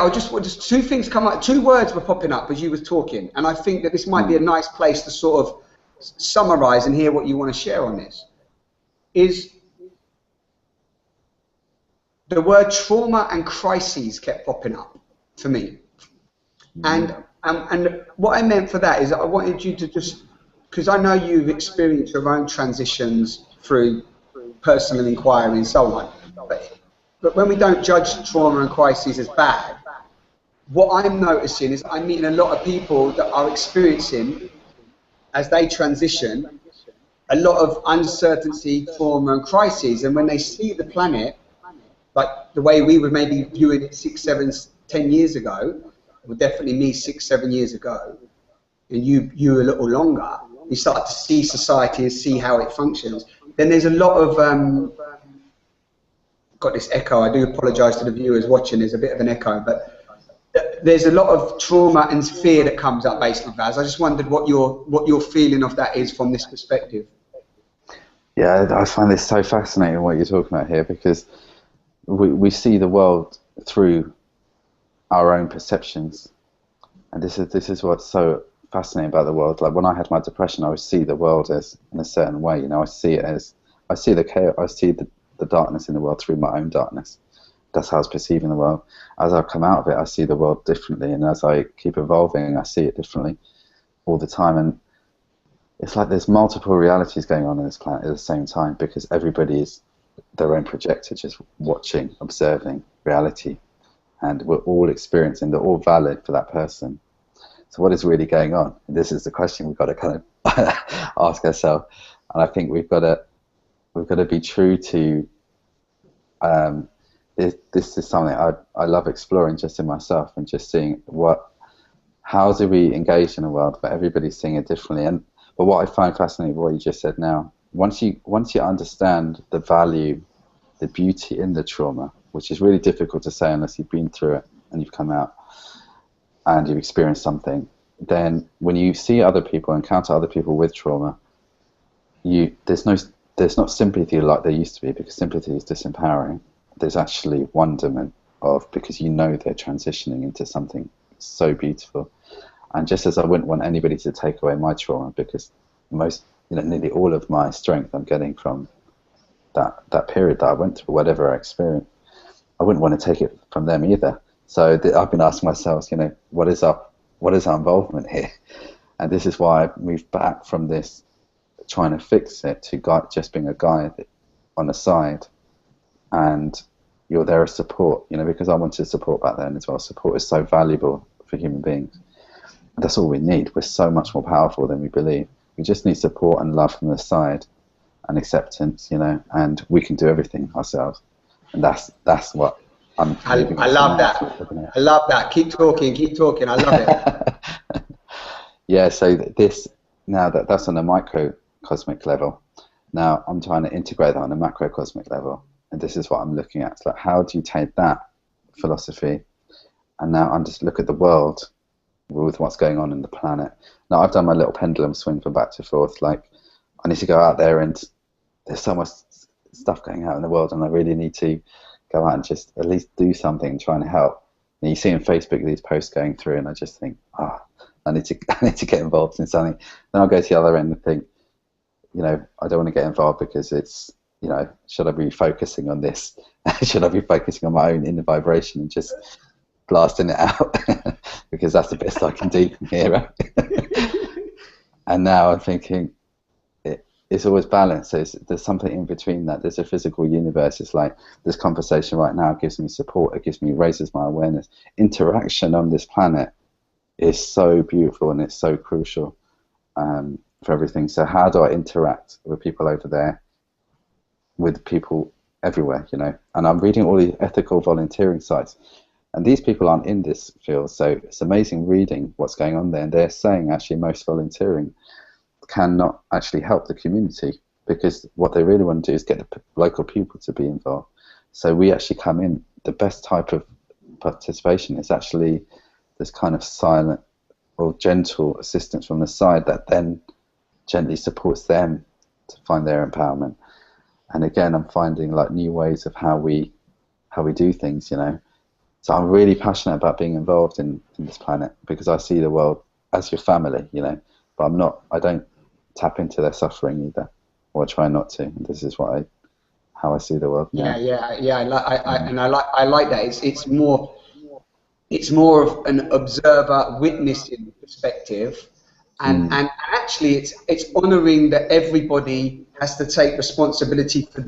just two things come up. Two words were popping up as you was talking, and I think that this might be a nice place to sort of summarize and hear what you want to share on this. Is the word trauma and crises kept popping up for me, and what I meant for that is that I wanted you to just, because I know you've experienced your own transitions through personal inquiry and so on, but when we don't judge trauma and crises as bad, what I'm noticing is I'm meeting a lot of people that are experiencing, as they transition, a lot of uncertainty, trauma and crises, and when they see the planet like the way we were maybe viewing it 6, 7, 10 years ago, well, definitely me 6, 7 years ago, and you a little longer, you start to see society and see how it functions. Then there's a lot of got this echo. I do apologise to the viewers watching. There's a bit of an echo, but there's a lot of trauma and fear that comes up based on Vaz. I just wondered what your feeling of that is from this perspective. Yeah, I find this so fascinating what you're talking about here, because we see the world through our own perceptions, and this is what's so fascinating about the world. Like when I had my depression, I would see the world as in a certain way. You know, I see the chaos, I see the darkness in the world through my own darkness. That's how I was perceiving the world. As I come out of it, I see the world differently, and as I keep evolving, I see it differently all the time. And it's like there's multiple realities going on this planet at the same time, because everybody is their own projector, just watching, observing reality, and we're all experiencing, they're all valid for that person. So what is really going on? And this is the question we've got to kind of ask ourselves, and I think we've got to be true to this is something I love exploring just in myself, and just seeing how do we engage in a world where everybody's seeing it differently. But what I find fascinating, what you just said now, once you understand the value, the beauty in the trauma, which is really difficult to say unless you've been through it and you've come out and you've experienced something, then when you see other people, encounter other people with trauma, there's not sympathy like there used to be, because sympathy is disempowering. There's actually wonderment because you know they're transitioning into something so beautiful. And just as I wouldn't want anybody to take away my trauma, because nearly all of my strength I'm getting from that period that I went through, whatever I experienced, I wouldn't want to take it from them either. So I've been asking myself, what is our involvement here? And this is why I've moved back from this trying to fix it to just being a guide on the side, and you're there as support, because I wanted support back then as well. Support is so valuable for human beings. That's all we need. We're so much more powerful than we believe. We just need support and love from the side, and acceptance, and we can do everything ourselves. And that's what I'm. I love that. I love that. Keep talking. I love it. Yeah. So that's on a microcosmic level. Now I'm trying to integrate that on a macrocosmic level, and this is what I'm looking at. It's like, how do you take that philosophy and now I'm just look at the world with what's going on in the planet. Now I've done my little pendulum swing from back to forth. Like, I need to go out there, and there's so much stuff going out in the world, and I really need to go out and just at least do something, trying to help. And you see on Facebook these posts going through, and I just think, I need to get involved in something. Then I'll go to the other end and think, I don't want to get involved because it's, should I be focusing on this? Should I be focusing on my own inner vibration and just blasting it out? Because that's the best I can do from here. Right? And now I'm thinking, it's always balanced. So there's something in between that. There's a physical universe. It's like this conversation right now gives me support. It raises my awareness. Interaction on this planet is so beautiful, and it's so crucial for everything. So how do I interact with people over there, with people everywhere, And I'm reading all these ethical volunteering sites, and these people aren't in this field, so it's amazing reading what's going on there. And they're saying actually most volunteering cannot actually help the community, because what they really want to do is get the local people to be involved. So we actually come in, the best type of participation is actually this kind of silent or gentle assistance from the side that then gently supports them to find their empowerment. And again, I'm finding like new ways of how we do things, So I'm really passionate about being involved in this planet, because I see the world as your family, but I don't tap into their suffering either, or try not to. And this is how I see the world now. Yeah. I like that. It's more of an observer, witnessing perspective, and actually it's honouring that everybody has to take responsibility for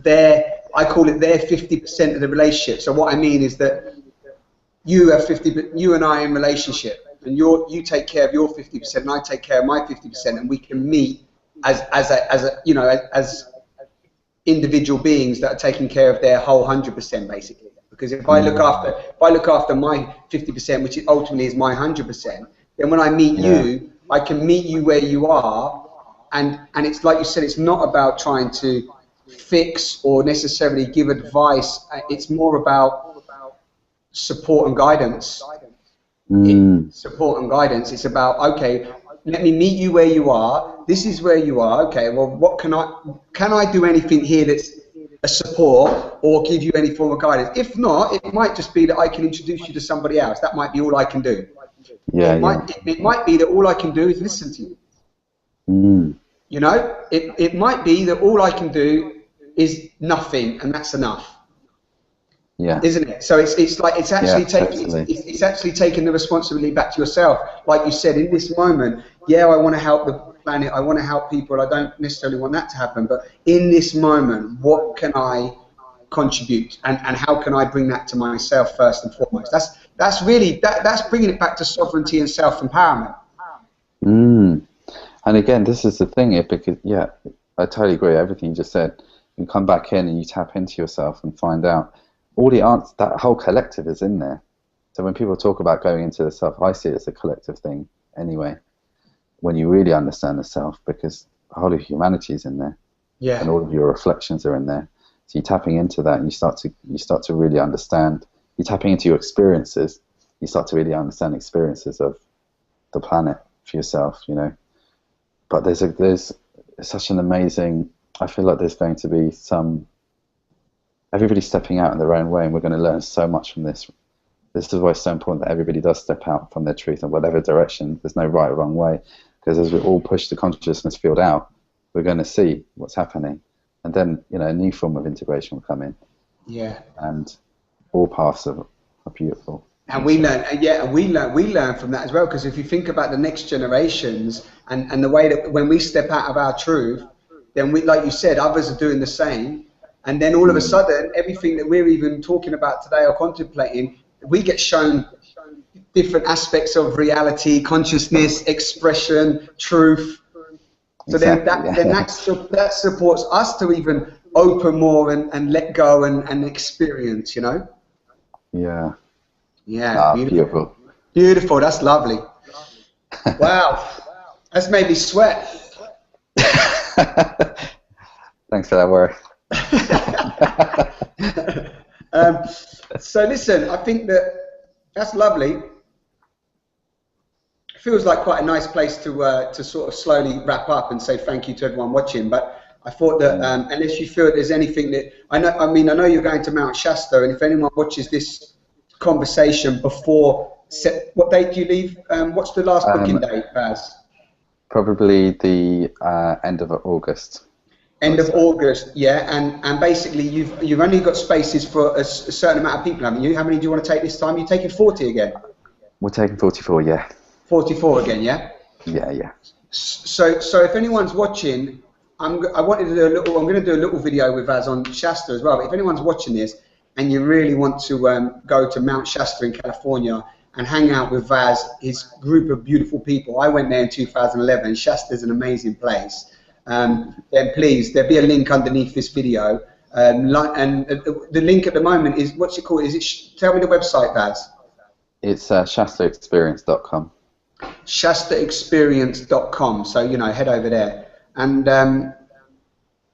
I call it their 50% of the relationship. So what I mean is that you and I in relationship, and you take care of your 50%, and I take care of my 50%, and we can meet as individual beings that are taking care of their whole 100%, basically. Because if I look after my 50%, which ultimately is my 100%, then when I meet you, I can meet you where you are, and it's like you said, it's not about trying to fix or necessarily give advice. It's more about support and guidance. Support and guidance. It's about, okay, let me meet you where you are. This is where you are. Okay, well, what can I do anything here that's a support or give you any form of guidance? If not, it might just be that I can introduce you to somebody else. That might be all I can do. It might be that all I can do is listen to you. It might be that all I can do is nothing, and that's enough. Yeah, isn't it? So it's actually taking the responsibility back to yourself. Like you said, in this moment, I want to help the planet, I want to help people, I don't necessarily want that to happen, but in this moment, what can I contribute, and how can I bring that to myself first and foremost? That's bringing it back to sovereignty and self-empowerment. And again, this is the thing here, because I totally agree with everything you just said. You come back in and you tap into yourself and find out all the answers. That whole collective is in there. So when people talk about going into the self, I see it as a collective thing anyway, when you really understand the self, because the whole of humanity is in there, and all of your reflections are in there. So you're tapping into that, and you start to really understand. You're tapping into your experiences. You start to really understand experiences of the planet for yourself, But there's such an amazing. I feel like there's going to be everybody stepping out in their own way, and we're going to learn so much from this. This is why it's so important that everybody does step out from their truth in whatever direction. There's no right or wrong way, because as we all push the consciousness field out, we're going to see what's happening, and then a new form of integration will come in. Yeah. And all paths are beautiful. And we learn, we learn from that as well. Because if you think about the next generations and the way that when we step out of our truth, then we, like you said, others are doing the same. And then all of a sudden, everything that we're even talking about today or contemplating, we get shown different aspects of reality, consciousness, expression, truth. So then that supports us to even open more and let go and experience, Yeah. Yeah. Beautiful. Beautiful. That's lovely. Wow. That's made me sweat. Thanks for that work. So listen, I think that's lovely. It feels like quite a nice place to sort of slowly wrap up and say thank you to everyone watching. But I thought that unless you feel there's anything that I know you're going to Mount Shasta, and if anyone watches this conversation before, what date do you leave? What's the last booking date, Vaz? Probably the end of August. End of August, yeah, and basically you've only got spaces for a certain amount of people, haven't you? How many do you want to take this time? You're taking 40 again? We're taking 44, yeah. 44 again, yeah? Yeah. So if anyone's watching, I'm going to do a little video with Vaz on Shasta as well. But if anyone's watching this and you really want to go to Mount Shasta in California and hang out with Vaz, his group of beautiful people, I went there in 2011. Shasta's an amazing place. Then please, there'll be a link underneath this video. And the link at the moment is, what's it called? Tell me the website, Vaz. It's shastaexperience.com. Shastaexperience.com. So, head over there. And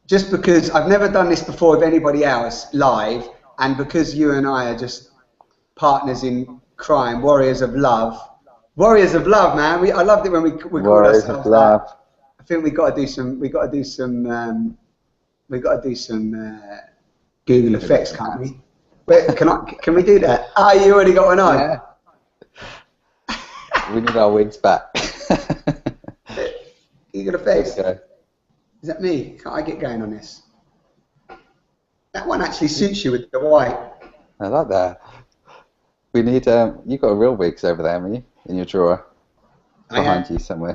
just because I've never done this before with anybody else live, and because you and I are just partners in crime, warriors of love. Warriors of love, man. I loved it when we called Warriors ourselves of love. that. I think we got to do some Google effects, can't we? Wait, can we do that? Ah, you already got one on. Yeah. We need our wigs back. Google effects. There we go. Is that me? Can't I get going on this? That one actually suits you with the white. I like that. We need. You've got real wigs over there, haven't you? In your drawer, behind you somewhere.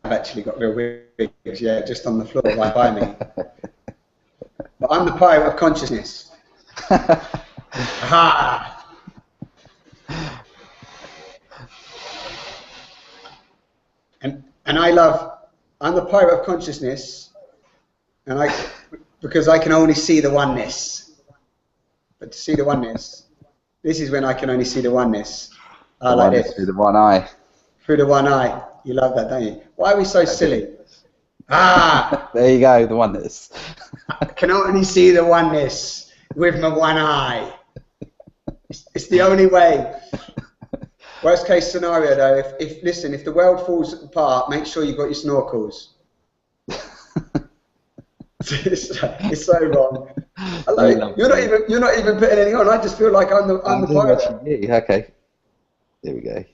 I've actually got real wigs, yeah, just on the floor right by me. But I'm the pirate of consciousness. Aha! And I'm the pirate of consciousness, and because I can only see the oneness. But to see the oneness, this is when I can only see the oneness. Like this. Through the one eye. Through the one eye. You love that, don't you? Why are we so silly? Ah! There you go, the oneness. I can only see the oneness with my one eye. It's the only way. Worst case scenario though, if the world falls apart, make sure you've got your snorkels. It's so wrong. You're not even putting any on. I just feel like I'm the pirate. Okay. There we go.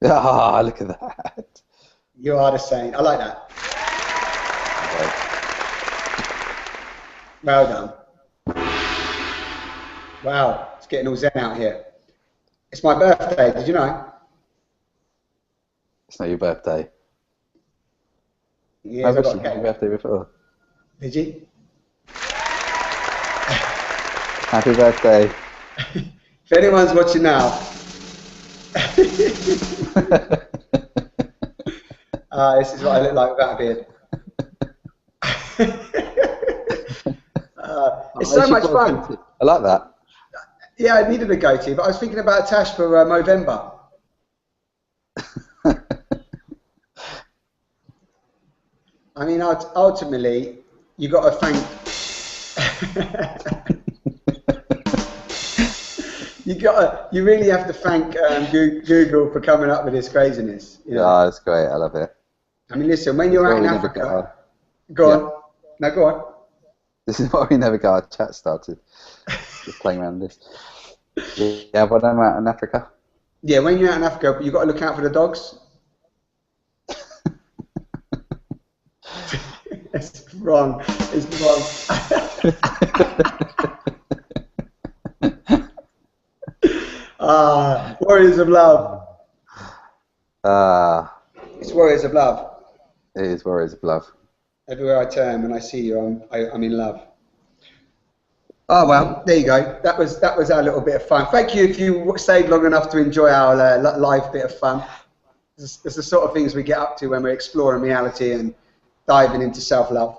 Ah, look at that. You are the same. I like that. Well done. Wow, it's getting all zen out here. It's my birthday, did you know? It's not your birthday. Yeah, I've actually had your birthday before. Did you? Happy birthday. If anyone's watching now, this is what I look like without a beard. It's so much fun. I like that. Yeah, I needed a goatee, but I was thinking about a tash for Movember. I mean, ultimately, you got to thank. You really have to thank Google for coming up with this craziness. You know? Yeah, that's great. I love it. I mean, listen, when you're out in Africa, go on. No, go on. This is why we never got our chat started. Just playing around with this. Yeah, when I'm out in Africa. Yeah, when you're out in Africa, you've got to look out for the dogs. It's wrong. It's wrong. Warriors of love. It's warriors of love. It is warriors of love. Everywhere I turn, when I see you, I'm in love. Oh well, there you go. That was our little bit of fun. Thank you if you stayed long enough to enjoy our live bit of fun. It's the sort of things we get up to when we're exploring reality and diving into self-love.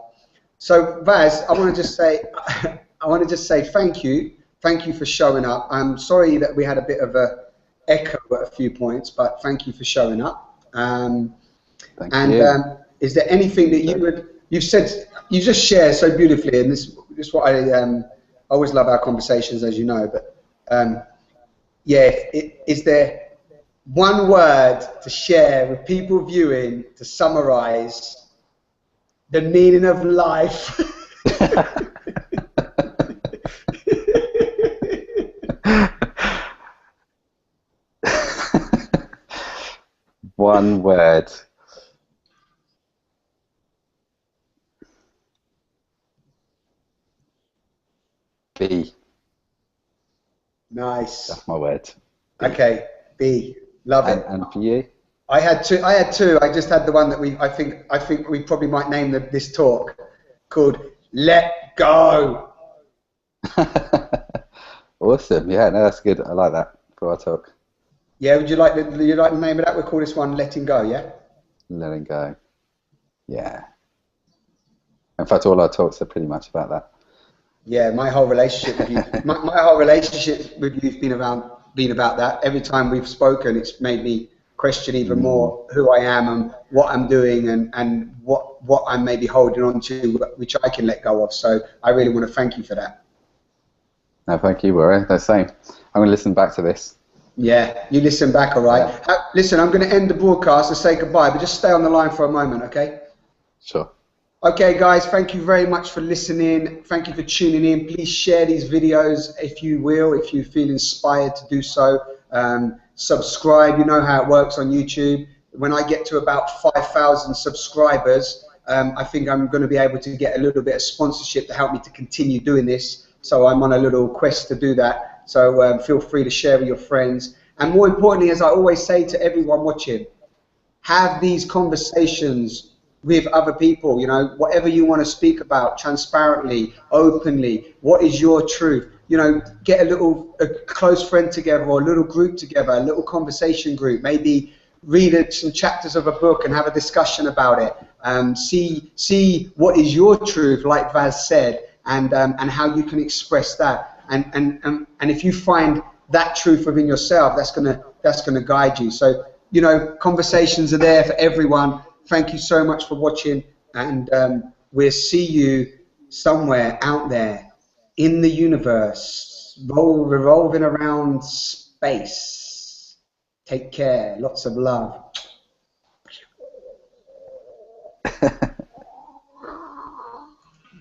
So Vaz, I want to just say thank you for showing up. I'm sorry that we had a bit of a echo at a few points, but thank you for showing up. Thank you. Is there anything that you've said, you just share so beautifully, and this is what I always love our conversations, as you know, but yeah, is there one word to share with people viewing to summarize the meaning of life? One word. Be. Nice. That's my word. Be. Okay, be. Love it. And for you? I had two. I just had the one that I think we probably might name this talk called "Let Go." Awesome. Yeah, no, that's good. I like that for our talk. Yeah, would you like the name of that? We'll call this one "Letting Go." Yeah. Letting go. Yeah. In fact, all our talks are pretty much about that. Yeah, my whole relationship with you, my whole relationship with you've been about that. Every time we've spoken, it's made me question even more who I am and what I'm doing and what I'm maybe holding on to, which I can let go of. So I really want to thank you for that. No, thank you, Warren. The same. I'm going to listen back to this. Yeah, you listen back, all right? Yeah. Listen, I'm going to end the broadcast and say goodbye, but just stay on the line for a moment, okay? Sure. Okay, guys, thank you very much for listening. Thank you for tuning in. Please share these videos if you will, if you feel inspired to do so. Subscribe. You know how it works on YouTube. When I get to about 5,000 subscribers, I think I'm going to be able to get a little bit of sponsorship to help me to continue doing this. So I'm on a little quest to do that. So feel free to share with your friends. And more importantly, as I always say to everyone watching, have these conversations with other people, you know, whatever you want to speak about, transparently, openly. What is your truth? You know, get a close friend together or a little group together, a little conversation group. Maybe read some chapters of a book and have a discussion about it. See what is your truth, like Vaz said, and how you can express that. And if you find that truth within yourself, that's gonna guide you. So, you know, conversations are there for everyone. Thank you so much for watching, and we'll see you somewhere out there in the universe, revolving around space. Take care. Lots of love.